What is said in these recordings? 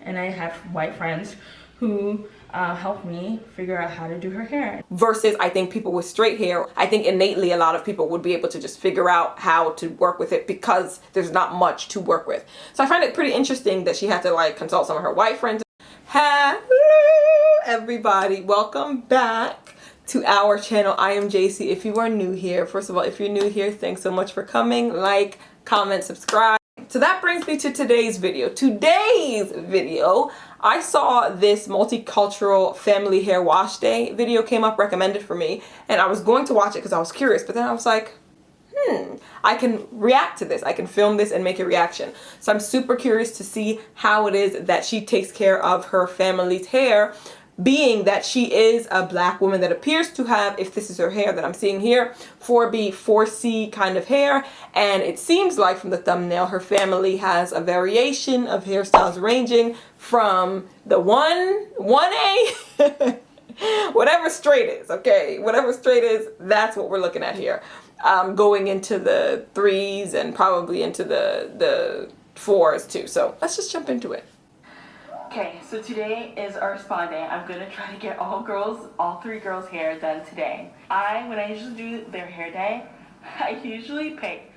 and I have white friends who helped me figure out how to do her hair. Versus, I think people with straight hair, I think innately a lot of people would be able to just figure out how to work with it because there's not much to work with. So I find it pretty interesting that she had to like consult some of her white friends. Hello everybody, welcome back to our channel. I am JC. If you are new here, first of all, if you're new here, thanks so much for coming. Like, comment, subscribe. So that brings me to today's video. I saw this multicultural family hair wash day video came up recommended for me, and I was going to watch it because I was curious, but then I was like, I can react to this. I can film this and make a reaction. So I'm super curious to see how it is that she takes care of her family's hair, being that she is a black woman that appears to have, if this is her hair that I'm seeing here, 4B, 4C kind of hair. And it seems like from the thumbnail, her family has a variation of hairstyles ranging from the 1A, whatever straight is, okay? Whatever straight is, that's what we're looking at here. Going into the 3s and probably into the 4s too. So let's just jump into it. Okay, so today is our spa day. I'm gonna try to get all 3 girls' hair done today. When I usually do their hair day, I usually pick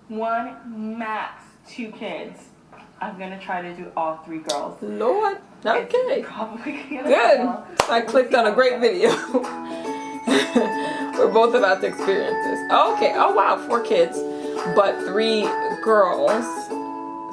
1, max 2 kids. I'm gonna try to do all 3 girls. Lord, okay. Probably good. I clicked on a great video. We're both about to experience this. Okay, oh wow, 4 kids, but 3 girls.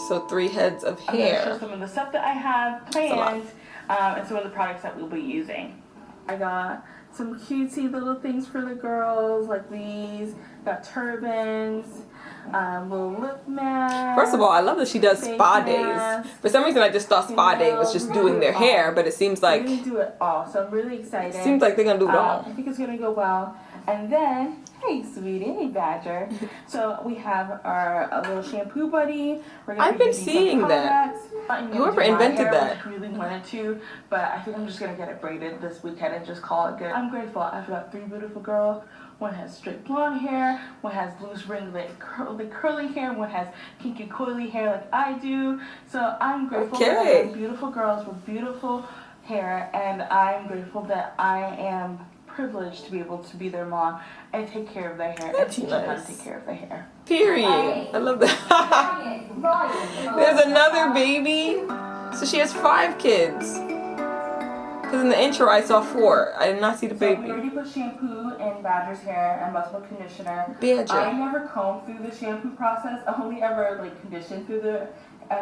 So 3 heads of hair. I'm going to show some of the stuff that I have planned and some of the products that we'll be using. I got some cutesy little things for the girls, like these. Got turbans, little lip masks. First of all, I love that she does spa days. For some reason, I just thought spa day was just doing their hair, but it seems like... We're going to do it all, so I'm really excited. It seems like they're going to do it all. I think it's going to go well. And then, hey sweetie, hey Badger. So we have our little shampoo buddy. I've been seeing that. Whoever invented that. I really wanted to, but I think I'm just going to get it braided this weekend and just call it good. I'm grateful. I've got 3 beautiful girls. One has straight blonde hair, one has loose ringlet curly hair, one has kinky coily hair like I do. So I'm grateful that I have beautiful girls with beautiful hair, and I'm grateful that I am privileged to be able to be their mom and take care of their hair and teach them how to take care of their hair. Period. I love that. There's another baby. So she has 5 kids. Because in the intro I saw 4. I did not see the baby. So we already put shampoo in Badger's hair and multiple conditioner. Badger. I never comb through the shampoo process. I only ever like condition through the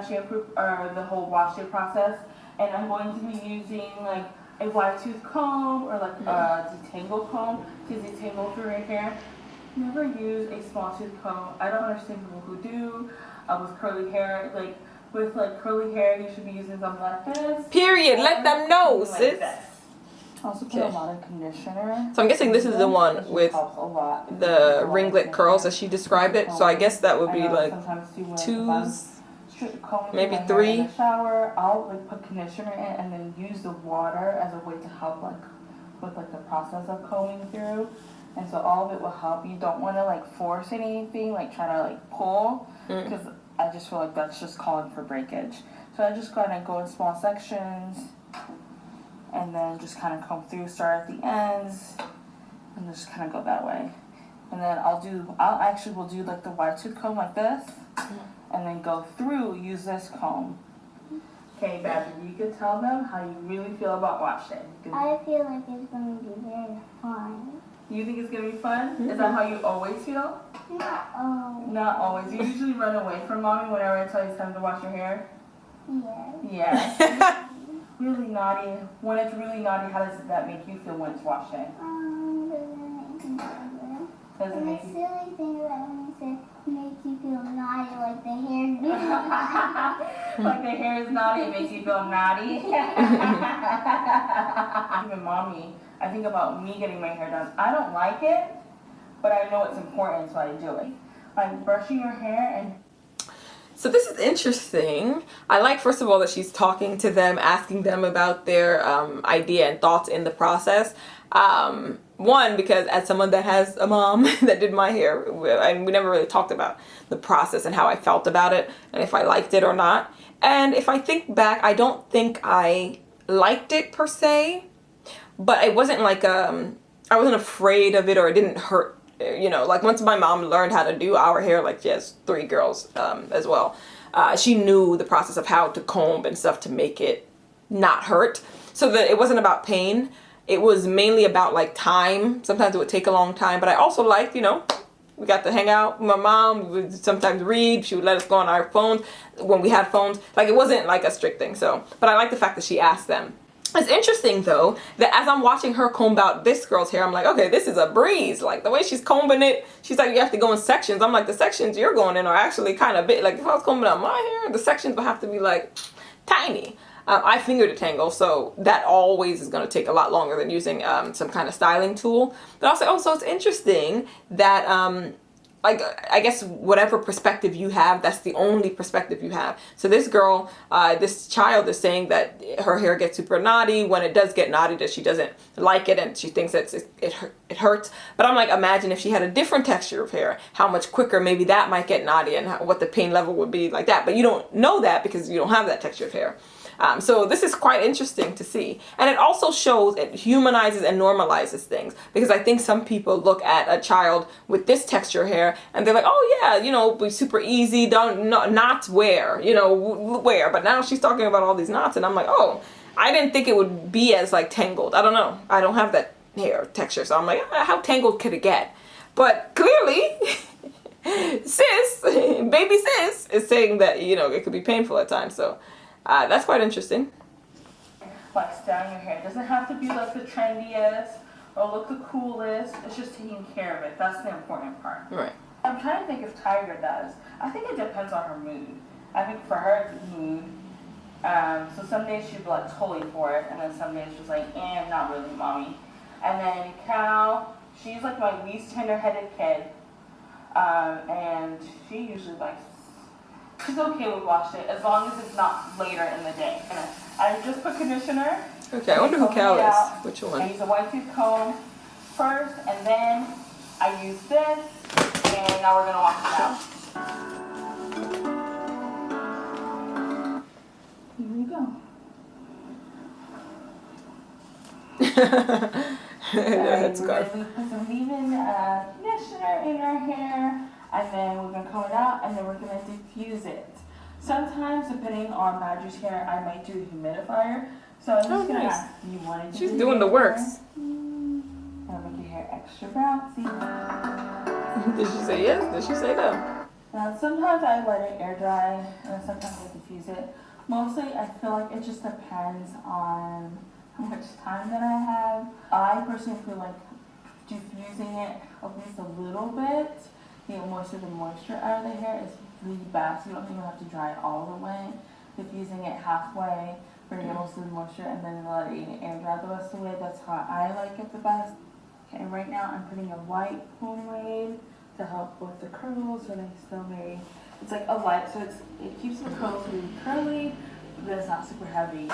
shampoo or the whole wash day process. And I'm going to be using like a wide tooth comb or like a detangle comb to detangle through her hair. Never use a small tooth comb. I don't understand people who do with curly hair. Like with curly hair, you should be using something like this. Period. Let them know, sis. Also put a lot of conditioner. So I'm guessing this is the one with the ringlet curls as she described it. So I guess that would be like 2s. Maybe 3. In the shower, I'll like put conditioner in and then use the water as a way to help with the process of combing through. And so all of it will help. You don't want to force anything, try to pull, because I just feel like that's just calling for breakage. So I just kind of go in small sections and then just kind of comb through, start at the ends, and just kind of go that way. And then will do the wide tooth comb like this. And then go through, use this comb. Okay, Badger, you can tell them how you really feel about wash day. I feel like it's going to be very fun. You think it's going to be fun? Is that how you always feel? Not always. Not always. You usually run away from mommy whenever I tell you it's time to wash your hair? Yes. Yeah. Really naughty. When it's really naughty, how does that make you feel when it's wash day? Doesn't make you silly thing that when you say make you feel naughty, like the hair is naughty. Like the hair is naughty, it makes you feel naughty. Even mommy, I think about me getting my hair done. I don't like it, but I know it's important, so I do it. Like brushing your hair and... So this is interesting. I like, first of all, that she's talking to them, asking them about their idea and thoughts in the process. One, because as someone that has a mom that did my hair, and we never really talked about the process and how I felt about it and if I liked it or not. And if I think back, I don't think I liked it per se, but it wasn't like I wasn't afraid of it, or it didn't hurt. You know, like once my mom learned how to do our hair, like she has 3 girls as well, she knew the process of how to comb and stuff to make it not hurt. So that it wasn't about pain. It was mainly about like time. Sometimes it would take a long time, but I also liked, you know, we got to hang out with my mom. We would sometimes read. She would let us go on our phones when we had phones. Like it wasn't like a strict thing. So, but I like the fact that she asked them. It's interesting though that as I'm watching her comb out this girl's hair, I'm like, okay, this is a breeze. Like the way she's combing it, she's like, you have to go in sections. I'm like, the sections you're going in are actually kind of big. Like if I was combing out my hair, the sections would have to be like tiny. I finger detangle, so that always is going to take a lot longer than using some kind of styling tool. But also it's interesting that like I guess whatever perspective you have, that's the only perspective you have. So this girl, this child is saying that her hair gets super knotty. When it does get knotty, that she doesn't like it and she thinks that it hurts. But I'm like, imagine if she had a different texture of hair, how much quicker maybe that might get knotty and what the pain level would be like that. But you don't know that because you don't have that texture of hair. So this is quite interesting to see. And it also shows, it humanizes and normalizes things. Because I think some people look at a child with this texture hair and they're like, oh yeah, you know, be super easy, knots wear, you know, wear. But now she's talking about all these knots and I'm like, oh, I didn't think it would be as like tangled. I don't know. I don't have that hair texture. So I'm like, how tangled could it get? But clearly, baby sis is saying that, you know, it could be painful at times. So that's quite interesting. Like styling your hair. It doesn't have to be like the trendiest or look the coolest. It's just taking care of it. That's the important part. Right. I'm trying to think if Tiger does. I think it depends on her mood. I think for her it's mood. So some days she'd be like totally for it, and then some days she's like, not really, mommy. And then Cal, she's like my least tender-headed kid, and she usually likes. She's okay with wash it as long as it's not later in the day. I just put conditioner. Okay, I wonder who Cal is. Which one? I use a white tooth comb first, and then I use this, and now we're gonna wash it out. Here we go. Head scarf. We're gonna put some leave-in conditioner in our hair. And then we're going to comb it out, and then we're going to diffuse it. Sometimes, depending on Madry's hair, I might do a humidifier. So I'm just going to ask, you want to do She's doing the works. And make your hair extra bouncy. Did she say yes? Did she say no? Now, sometimes I let it air dry, and sometimes I diffuse it. Mostly, I feel like it just depends on how much time that I have. I personally feel like diffusing it at least a little bit. Get most of the moisture out of the hair is really best. You don't even have to dry it all the way. Diffusing it halfway, bring in most of the moisture, and then letting it air dry the rest of the way. That's how I like it the best. Okay, and right now I'm putting a white pomade to help with the curls, so they still very. It's like a light, so it keeps the curls really curly, but it's not super heavy.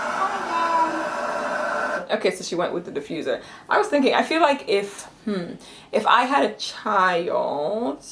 Okay, so she went with the diffuser. I was thinking, I feel like if I had a child,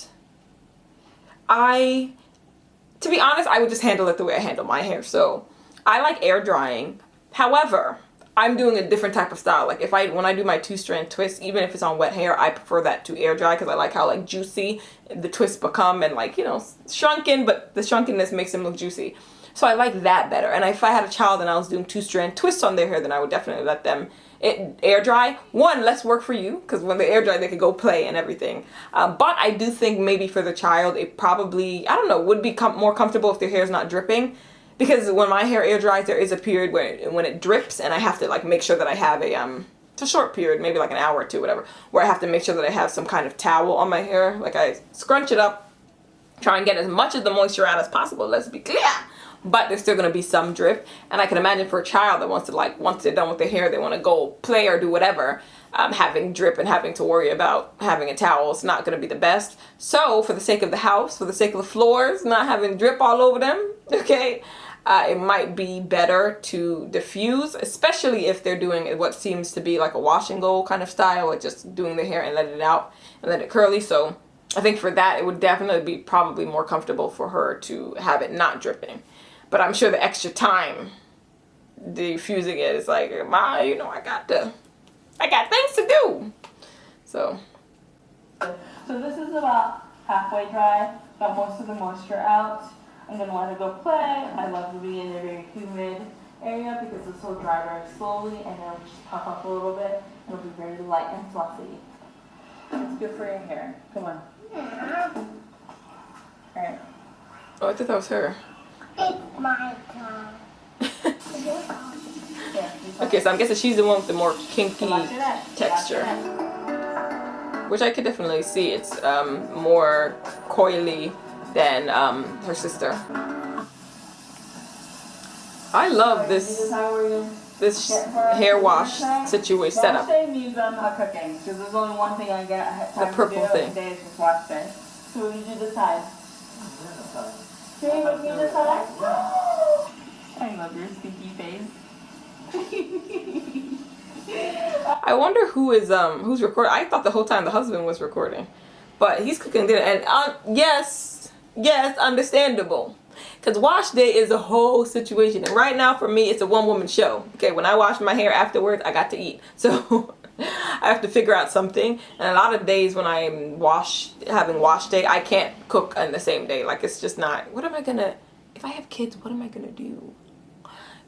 to be honest, I would just handle it the way I handle my hair. So I like air drying. However, I'm doing a different type of style. Like when I do my 2-strand twist, even if it's on wet hair, I prefer that to air dry because I like how like juicy the twists become and like, you know, shrunken, but the shrunkenness makes them look juicy. So I like that better. And if I had a child and I was doing 2-strand twists on their hair, then I would definitely let them air dry. One, less work for you, because when they air dry, they could go play and everything. But I do think maybe for the child, it probably, I don't know, would be more comfortable if their hair is not dripping. Because when my hair air dries, there is a period when it drips, and I have to like make sure that I have it's a short period, maybe like an hour or two, whatever, where I have to make sure that I have some kind of towel on my hair. Like I scrunch it up, try and get as much of the moisture out as possible, let's be clear. But there's still going to be some drip. And I can imagine for a child that wants to like, once they're done with their hair, they want to go play or do whatever, having drip and having to worry about having a towel is not going to be the best. So for the sake of the house, for the sake of the floors, not having drip all over them, okay, it might be better to diffuse, especially if they're doing what seems to be like a wash and go kind of style, or just doing the hair and let it out and let it curly. So I think for that, it would definitely be probably more comfortable for her to have it not dripping. But I'm sure the extra time diffusing it is like, Ma, you know, I got things to do. So this is about halfway dry, got most of the moisture out. I'm gonna let it go play. I love to be in a very humid area because this will dry very slowly and it'll just puff up a little bit. It'll be very light and fluffy. It's good for your hair. Come on. Alright. oh, I thought that was her. It's my turn. Okay, so I'm guessing she's the one with the more kinky Wash your neck. texture, Wash your neck. which I could definitely see. It's more coily than her sister. I love this hair wash situation setup. Wash day means I'm not cooking because there's only one thing I get time The purple to do thing. today is just wash day. So what did you decide? See what you decide? I love your stinky face. I wonder who's recording. I thought the whole time the husband was recording, but he's cooking dinner. And yes, understandable, because wash day is a whole situation. And right now for me, it's a one-woman show. Okay, when I wash my hair afterwards, I got to eat. So I have to figure out something. And a lot of days when I'm having wash day, I can't cook on the same day. Like, it's just not. What am I gonna? If I have kids, what am I gonna do?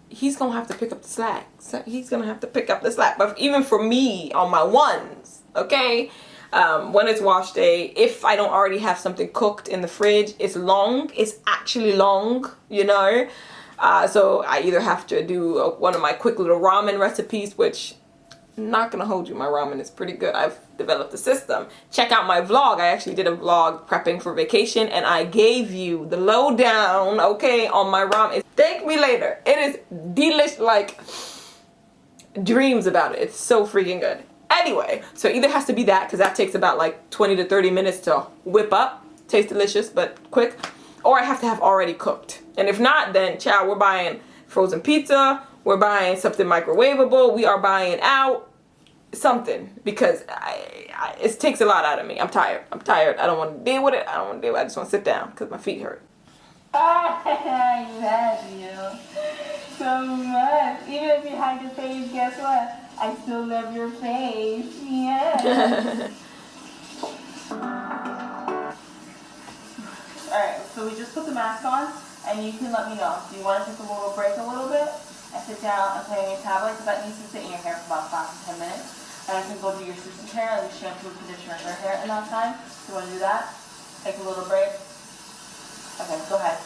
He's gonna have to pick up the slack. So he's gonna have to pick up the slack. But even for me on my ones, okay, when it's wash day, if I don't already have something cooked in the fridge, it's long. It's actually long, you know. So I either have to do one of my quick little ramen recipes, which I'm not gonna hold you, my ramen is pretty good. I've developed a system. Check out my vlog. I actually did a vlog prepping for vacation, and I gave you the lowdown, okay, on my ramen. Thank me later. It is delish, like dreams about it. It's so freaking good. Anyway, so either has to be that, because that takes about like 20 to 30 minutes to whip up. Tastes delicious, but quick. Or I have to have already cooked. And if not, then child, we're buying frozen pizza. We're buying something microwavable. We are buying out something, because it takes a lot out of me. I'm tired. I don't want to deal with it. I just want to sit down because my feet hurt. I love you so much. Even if you hide your face, guess what? I still love your face. Yeah. Alright, so we just put the mask on, and you can let me know. Do you want to take a little break a little bit and sit down and play on your tablet? Because that needs to sit in your hair for about 5 to 10 minutes. And I can go do your sister's hair, and shampoo and conditioner her hair in that time. Do you want to do that? Take a little break. Okay, go ahead.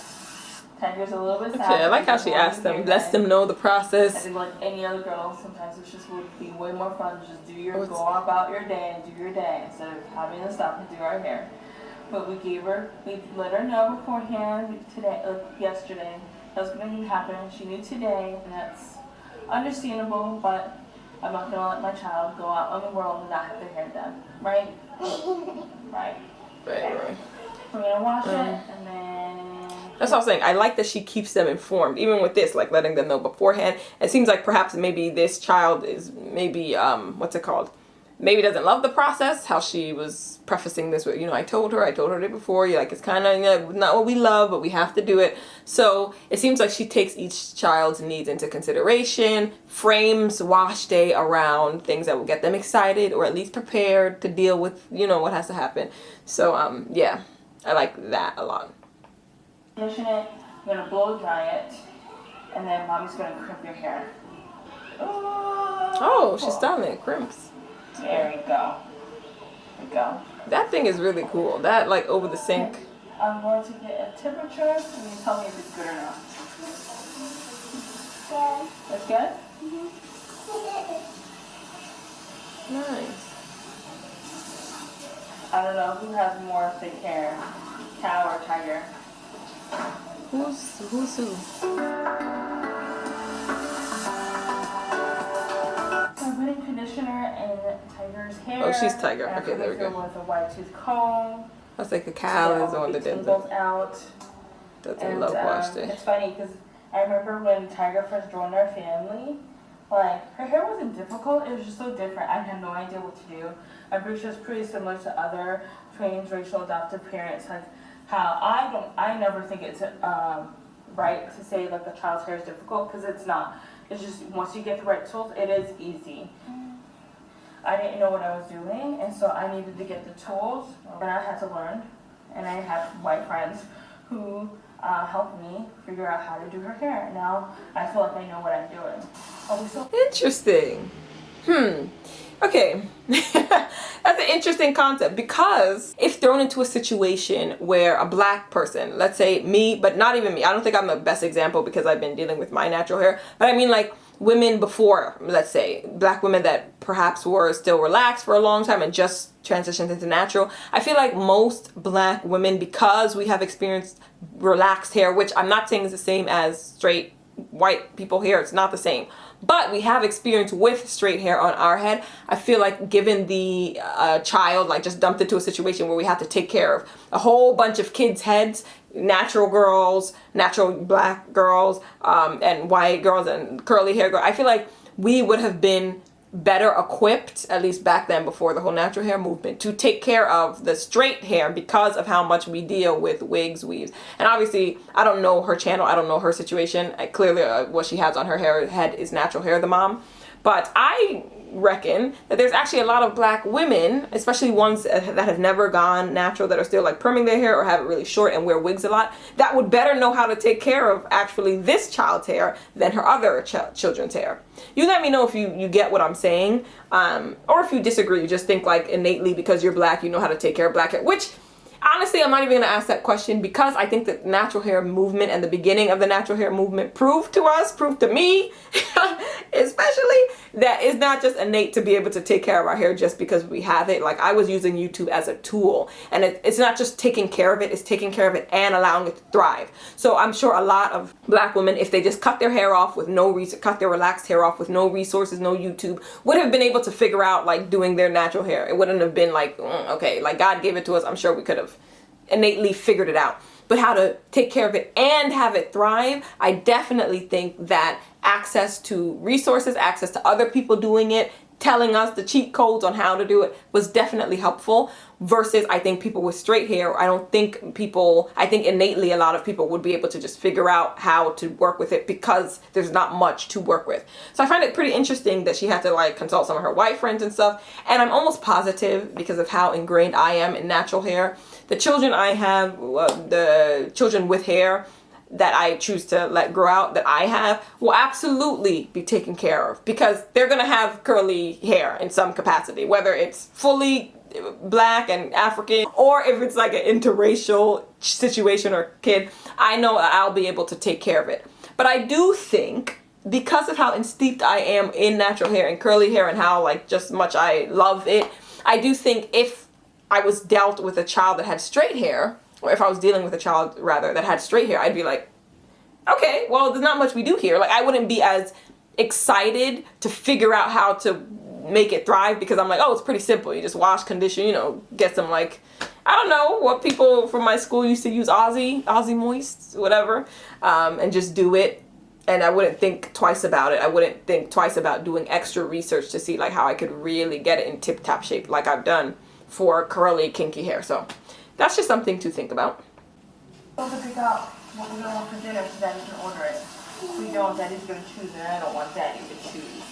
Tanger's a little bit sad. Okay, I like how she asked them, lets them know the I process. think like any other girl, sometimes it's just would be way more fun to just go about your day and do your day instead of having to stop and do our hair. But we let her know beforehand yesterday that was going to happen. She knew today, and that's understandable, but I'm not going to let my child go out on the world and not have their hair done. Right? Right. Right. We're going to wash it, and then... That's what I was saying. I like that she keeps them informed, even with this, like letting them know beforehand. It seems like perhaps maybe this child is maybe, maybe doesn't love the process, how she was prefacing this with, I told her it before, it's kind of not what we love, but we have to do it. So it seems like she takes each child's needs into consideration, frames wash day around things that will get them excited or at least prepared to deal with, what has to happen. So, yeah, I like that a lot. Condition it, you're going to blow dry it, and then mommy's going to crimp your hair. Oh, she's styling it, crimps. There you go. There you go. That thing is really cool. That, like, over the sink. I'm going to get a temperature, and you tell me if it's good or not. Good. That's good? Nice. I don't know who has more thick hair, cow or tiger. Who's who? I'm putting conditioner in Tiger's hair. Oh, she's Tiger. And Okay, there we go. with a white tooth comb. I was like, the cow is the one that tingles out. doesn't And love wash day. it's funny because I remember when Tiger first joined our family, like, her hair wasn't difficult, it was just so different. I had no idea what to do. I'm pretty sure it's pretty similar to other transracial adoptive parents, like how I never think it's right to say like a child's hair is difficult, because it's not. It's just once you get the right tools, it is easy. I didn't know what I was doing, and so I needed to get the tools, and I had to learn. And I had white friends who helped me figure out how to do her hair. Now I feel like I know what I'm doing. Interesting. Okay. That's an interesting concept, because if thrown into a situation where a black person, let's say me, but not even me, I don't think I'm the best example because I've been dealing with my natural hair, but I mean like women before, let's say, black women that perhaps were still relaxed for a long time and just transitioned into natural. I feel like most black women, because we have experienced relaxed hair, which I'm not saying is the same as straight white people hair, it's not the same, but we have experience with straight hair on our head. I feel like given the child like just dumped into a situation where we have to take care of a whole bunch of kids' heads, natural girls, natural black girls, and white girls and curly hair girls, I feel like we would have been better equipped, at least back then before the whole natural hair movement, to take care of the straight hair because of how much we deal with wigs, weaves. And obviously I don't know her channel, I don't know her situation. Clearly what she has on her head is natural hair, the mom. But I reckon that there's actually a lot of black women, especially ones that have never gone natural, that are still like perming their hair or have it really short and wear wigs a lot, that would better know how to take care of actually this child's hair than her other children's hair. You let me know if you get what I'm saying, or if you disagree, you just think like innately because you're black you know how to take care of black hair, which honestly, I'm not even going to ask that question, because I think the natural hair movement and the beginning of the natural hair movement proved to me, especially, that it's not just innate to be able to take care of our hair just because we have it. Like, I was using YouTube as a tool, and it's not just taking care of it, it's taking care of it and allowing it to thrive. So I'm sure a lot of black women, if they just cut their hair off with no reason, cut their relaxed hair off with no resources, no YouTube, would have been able to figure out like doing their natural hair. It wouldn't have been like, okay, like God gave it to us, I'm sure we could have innately figured it out. But how to take care of it and have it thrive, I definitely think that access to resources, access to other people doing it, telling us the cheat codes on how to do it was definitely helpful, versus I think people with straight hair, I think innately a lot of people would be able to just figure out how to work with it because there's not much to work with. So I find it pretty interesting that she had to like consult some of her white friends and stuff, and I'm almost positive, because of how ingrained I am in natural hair, the children I have, the children with hair that I choose to let grow out that I have, will absolutely be taken care of, because they're gonna have curly hair in some capacity, whether it's fully black and African or if it's like an interracial situation or kid. I know I'll be able to take care of it. But I do think, because of how steeped I am in natural hair and curly hair and how like just much I love it, I do think if I was dealt with a child that had straight hair, or if I was dealing with a child rather that had straight hair, I'd be like, okay, well, there's not much we do here. Like, I wouldn't be as excited to figure out how to make it thrive, because I'm like, oh, it's pretty simple. You just wash, condition, you know, get some like, I don't know what people from my school used to use, Aussie Moist, whatever, and just do it. And I wouldn't think twice about it. I wouldn't think twice about doing extra research to see like how I could really get it in tip-top shape like I've done for curly, kinky hair. So that's just something to think about. So to pick out what we're gonna want for dinner so Daddy can order it. If we don't, Daddy's gonna choose it. I don't want Daddy to choose.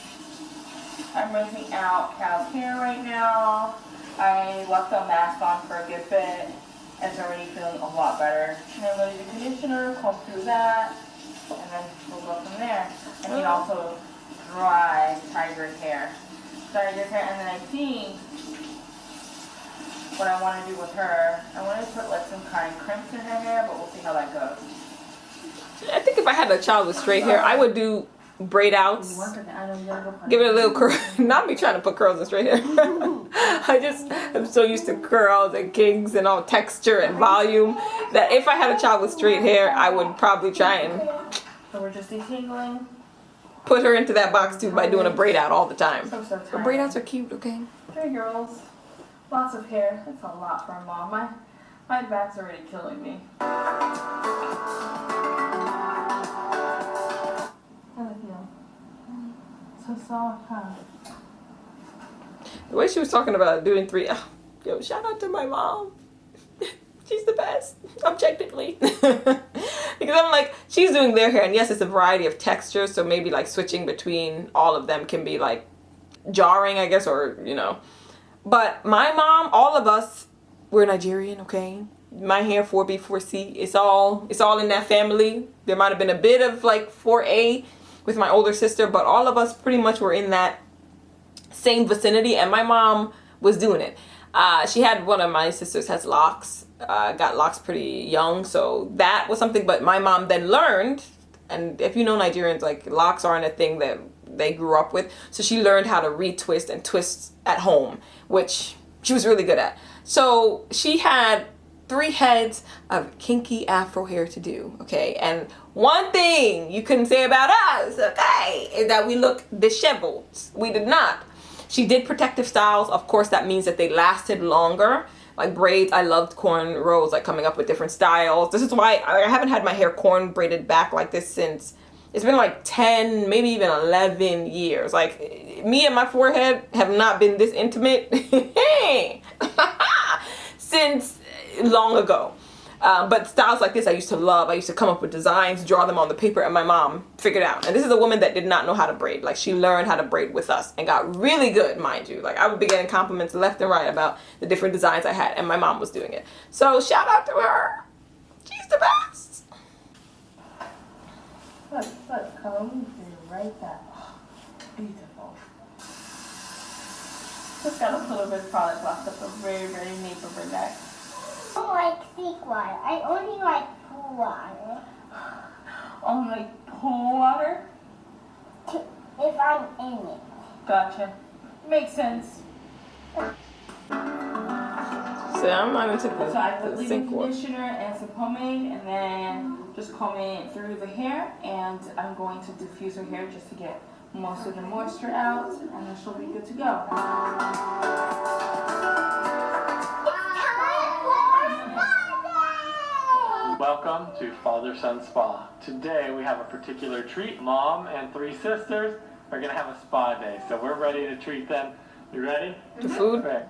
I'm rinsing out Cal's hair right now. I left the mask on for a good bit. It's already feeling a lot better. And then go to the conditioner, comb through that, and then we'll go from there. I need also dry Tiger's hair. And then I think what I want to do with her, I want to put like some kind of crimps in her hair, but we'll see how that goes. I think if I had a child with straight hair, I would do braid outs. Give it a little curl. Not me trying to put curls in straight hair. I just am so used to curls and kinks and all texture and volume that if I had a child with straight hair, I would probably try and So we're just detangling. Put her into that box too by doing a braid out all the time. So But braid outs are cute, okay? 3 girls. Lots of hair. That's a lot for a mom. My back's already killing me. So soft, huh? The way she was talking about doing 3, yo, shout out to my mom. She's the best, objectively. Because I'm like, she's doing their hair, and yes, it's a variety of textures, so maybe like switching between all of them can be like jarring, I guess, or you know. But my mom, all of us, we're Nigerian, okay? My hair 4B, 4C, it's all in that family. There might have been a bit of like 4A with my older sister, but all of us pretty much were in that same vicinity, and my mom was doing it. She had, one of my sisters has locks, got locks pretty young, so that was something. But my mom then learned, and if you know Nigerians, like locks aren't a thing that they grew up with, so she learned how to retwist and twist at home, which she was really good at. So she had 3 heads of kinky afro hair to do, okay? And one thing you couldn't say about us, okay, is that we look disheveled. We did not. She did protective styles. Of course, that means that they lasted longer. Like braids, I loved cornrows, like coming up with different styles. This is why I haven't had my hair corn braided back like this since, it's been like 10, maybe even 11 years. Like, me and my forehead have not been this intimate since long ago. But styles like this I used to love. I used to come up with designs, draw them on the paper, and my mom figured out. And this is a woman that did not know how to braid. Like, she learned how to braid with us and got really good, mind you. Like, I would be getting compliments left and right about the different designs I had, and my mom was doing it. So shout out to her. She's the best. Look, comb through right there. Oh, beautiful. Just got a little bit of product left at the very, very nape of her neck. I don't like sink water. I only like pool water. Only like pool water? If I'm in it. Gotcha. Makes sense. So I'm not into So I put the leave-in sink water. conditioner and some pomade, and then just combing it through the hair, and I'm going to diffuse her hair just to get most of the moisture out, and then she'll be good to go. Welcome to Father Son Spa. Today we have a particular treat. Mom and 3 sisters are going to have a spa day, so we're ready to treat them. You ready? The food? Okay.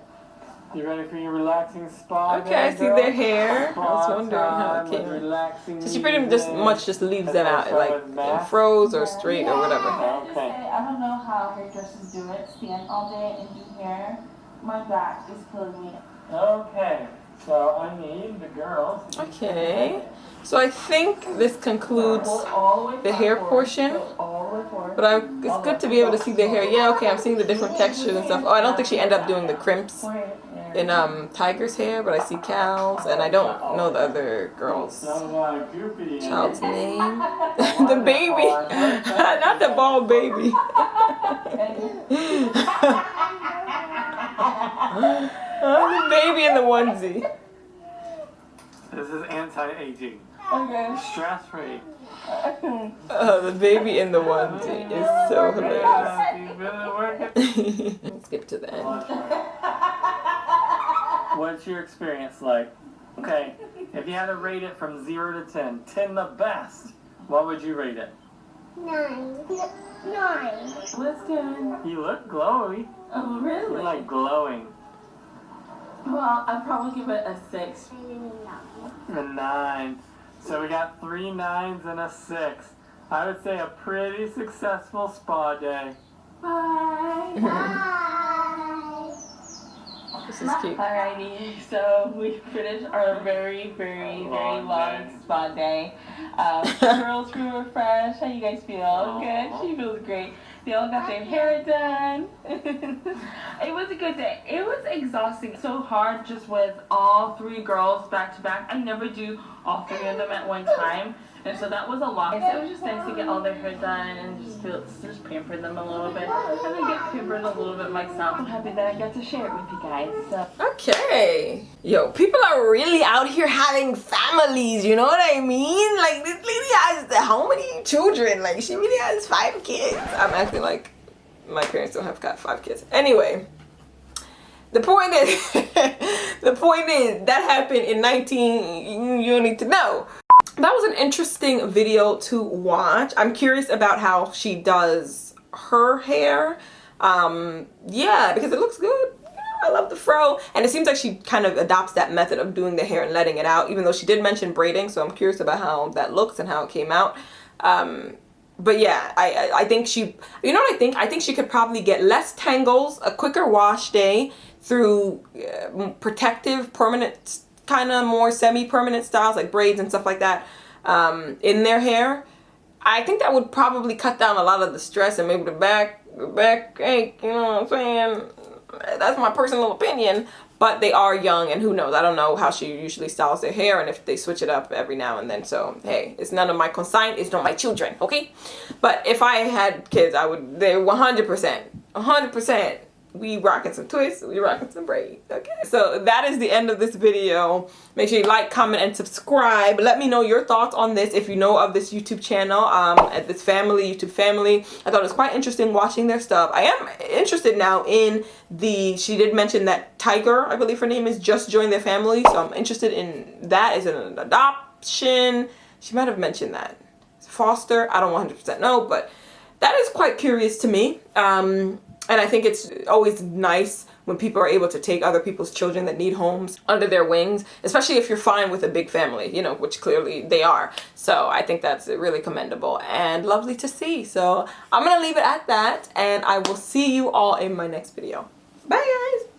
You ready for your relaxing spa Okay, day, I see girl? their hair. I was Spa wondering how time it with came. relaxing So she pretty much just leaves them out, like in mask. froze or straight or whatever. Okay. I don't know how hairdressers do it. Stand all day and do hair. My back is killing me. Okay, so I need the girls. Okay, so I think this concludes the hair portion. But it's good to be able to see their hair. Yeah, okay, I'm seeing the different textures and stuff. Oh, I don't think she ended up doing the crimps in Tiger's hair, but I see Cal's, and I don't know the other girl's child's name. The baby, not the bald baby. The baby in the onesie. This is anti-aging. Okay. Stress-free. The baby in the onesie is so hilarious. You really working? Let's skip to the end. What's your experience like? Okay, if you had to rate it from 0 to 10, 10 the best, what would you rate it? 9. 9. What's good? You look glowy. Oh, You really? like glowing. Well, I'd probably give it a 6. A 9. So we got 3 9s and a 6. I would say a pretty successful spa day. Bye. Bye. This is cute. Alrighty, so we finished our very, very, very long spa day. Girls feel refreshed. How you guys feel? Good? She feels great. They all got their hair done. It was a good day. It was exhausting. So hard just with all 3 girls back to back. I never do all 3 of them at one time. And so that was a lot. It was just nice to get all their hair done and just pamper them a little bit. And then get pampered a little bit myself. I'm happy that I got to share it with you guys. So. Okay. Yo, people are really out here having families, you know what I mean? Like, this lady has how many children? Like, she really has 5 kids. I'm acting like my parents don't have got 5 kids. Anyway, the point is, that happened in 19, you don't need to know. That was an interesting video to watch. I'm curious about how she does her hair. Yeah, because it looks good. I love the fro, and it seems like she kind of adopts that method of doing the hair and letting it out, even though she did mention braiding, so I'm curious about how that looks and how it came out. But yeah, I think she, you know what I think? I think she could probably get less tangles, a quicker wash day through protective, permanent, kind of more semi-permanent styles like braids and stuff like that in their hair. I think that would probably cut down a lot of the stress and maybe the backache, you know what I'm saying? That's my personal opinion, but they are young, and who knows? I don't know how she usually styles their hair and if they switch it up every now and then. So hey, it's none of my concern. It's not my children, okay? But if I had kids, I would. They're 100%. We rocking some twists, we rocking some braids, okay? So that is the end of this video. Make sure you like, comment, and subscribe. Let me know your thoughts on this if you know of this YouTube channel, at this family, YouTube family. I thought it was quite interesting watching their stuff. I am interested now in she did mention that Tiger, I believe her name is, just joined their family. So I'm interested in that. Is it an adoption? She might have mentioned that. Foster, I don't 100% know, but that is quite curious to me. And I think it's always nice when people are able to take other people's children that need homes under their wings, especially if you're fine with a big family, you know, which clearly they are. So I think that's really commendable and lovely to see. So I'm going to leave it at that, and I will see you all in my next video. Bye, guys.